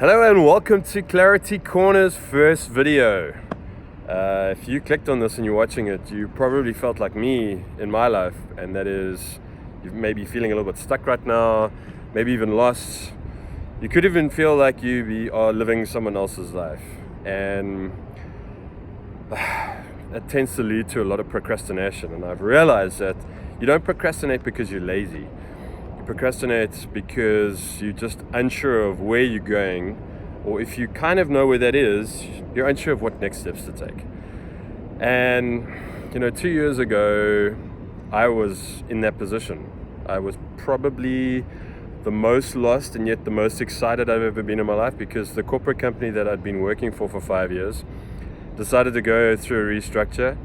Hello and welcome to Clarity Corner's first video. If you clicked on this and you're watching it, you probably felt like me in my life, and that is you may be feeling a little bit stuck right now, maybe even lost. You could even feel like you are living someone else's life, and that tends to lead to a lot of procrastination. And I've realized that you don't procrastinate because you're lazy. Procrastinate because you're just unsure of where you're going, or if you kind of know where that is, you're unsure of what next steps to take. And 2 years ago I was in that position. I was probably the most lost and yet the most excited I've ever been in my life, because the corporate company that I'd been working for 5 years decided to go through a restructure,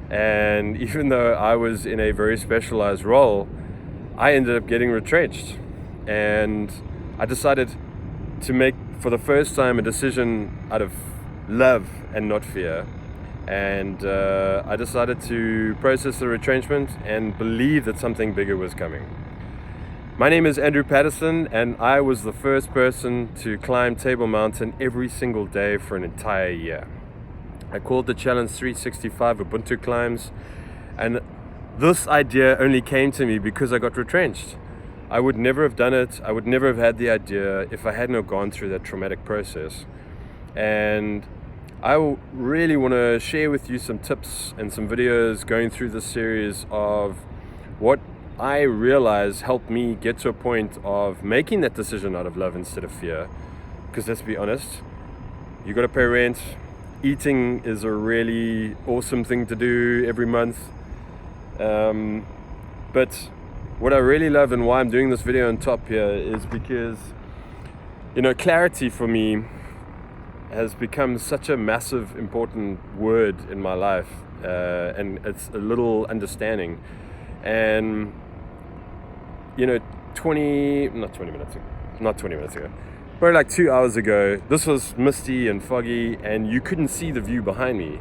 and even though I was in a very specialized role, I ended up getting retrenched. And I decided to make, for the first time, a decision out of love and not fear. And I decided to process the retrenchment and believe that something bigger was coming. My name is Andrew Patterson, and I was the first person to climb Table Mountain every single day for an entire year. I called the challenge 365 Ubuntu climbs, and this idea only came to me because I got retrenched. I would never have done it. I would never have had the idea if I hadn't gone through that traumatic process. And I really want to share with you some tips and some videos going through this series of what I realized helped me get to a point of making that decision out of love instead of fear. Because let's be honest, you got to pay rent. Eating is a really awesome thing to do every month. But what I really love and why I'm doing this video on top here is because, clarity for me has become such a massive, important word in my life, and it's a little understanding. And, 20 minutes ago, probably like 2 hours ago, this was misty and foggy and you couldn't see the view behind me.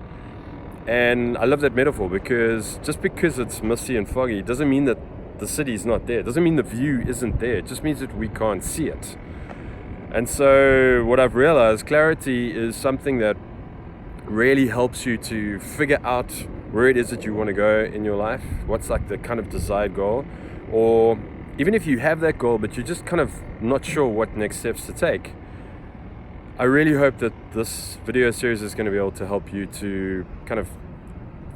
And I love that metaphor, because just because it's misty and foggy doesn't mean that the city's not there. It doesn't mean the view isn't there. It just means that we can't see it. And so what I've realized, clarity is something that really helps you to figure out where it is that you want to go in your life. What's like the kind of desired goal, or even if you have that goal but you're just kind of not sure what next steps to take. I really hope that this video series is going to be able to help you to kind of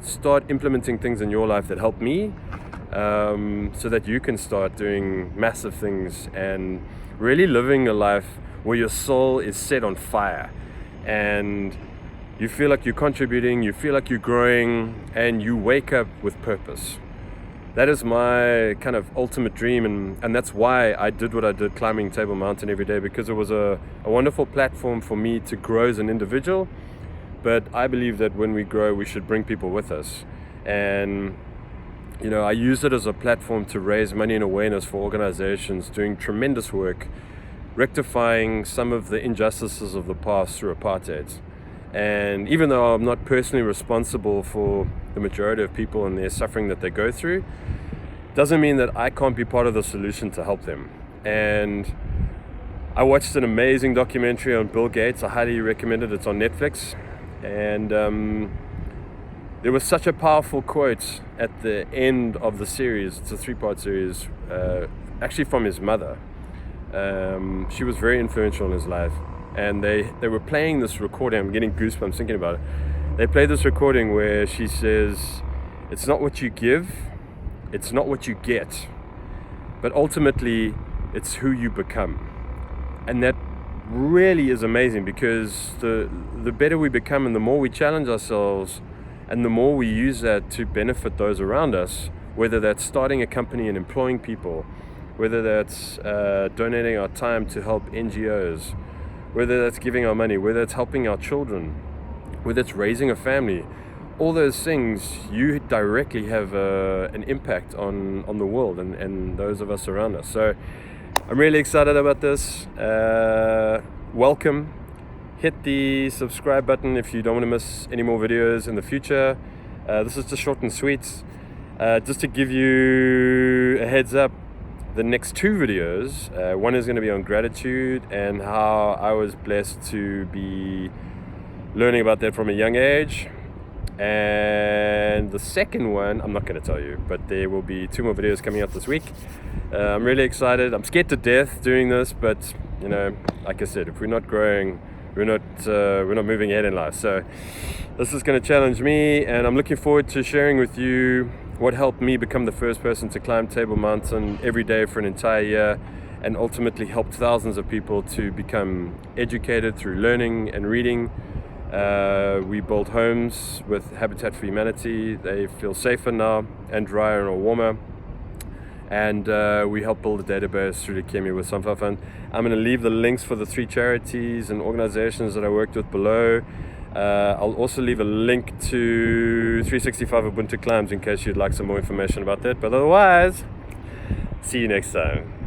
start implementing things in your life that help me, so that you can start doing massive things and really living a life where your soul is set on fire and you feel like you're contributing, you feel like you're growing, and you wake up with purpose. That is my kind of ultimate dream, and that's why I did what I did, climbing Table Mountain every day, because it was a wonderful platform for me to grow as an individual. But I believe that when we grow, we should bring people with us. And I use it as a platform to raise money and awareness for organizations doing tremendous work, rectifying some of the injustices of the past through apartheid. And even though I'm not personally responsible for the majority of people and their suffering that they go through, doesn't mean that I can't be part of the solution to help them. And I watched an amazing documentary on Bill Gates. I highly recommend it. It's on Netflix. And there was such a powerful quote at the end of the series. It's a 3-part series, actually from his mother. She was very influential in his life. And they were playing this recording. I'm getting goosebumps thinking about it. They played this recording where she says, "It's not what you give, it's not what you get, but ultimately it's who you become." And that really is amazing, because the better we become and the more we challenge ourselves and the more we use that to benefit those around us, whether that's starting a company and employing people, whether that's donating our time to help NGOs, whether that's giving our money, whether it's helping our children, whether it's raising a family, all those things, you directly have an impact on the world and those of us around us. So I'm really excited about this. Welcome. Hit the subscribe button if you don't want to miss any more videos in the future. This is just short and sweet. Just to give you a heads up, the next two videos. One is going to be on gratitude and how I was blessed to be learning about that from a young age. And the second one, I'm not going to tell you, but there will be two more videos coming out this week. I'm really excited. I'm scared to death doing this, but you know, like I said, if we're not growing, we're not moving ahead in life. So this is going to challenge me, and I'm looking forward to sharing with you what helped me become the first person to climb Table Mountain every day for an entire year, and ultimately helped thousands of people to become educated through learning and reading. We built homes with Habitat for Humanity. They feel safer now and drier and warmer. And we help build a database through the Kemi with Sunflower Fund. I'm going to leave the links for the 3 charities and organizations that I worked with below. I'll also leave a link to 365 Ubuntu Climbs in case you'd like some more information about that. But otherwise, see you next time.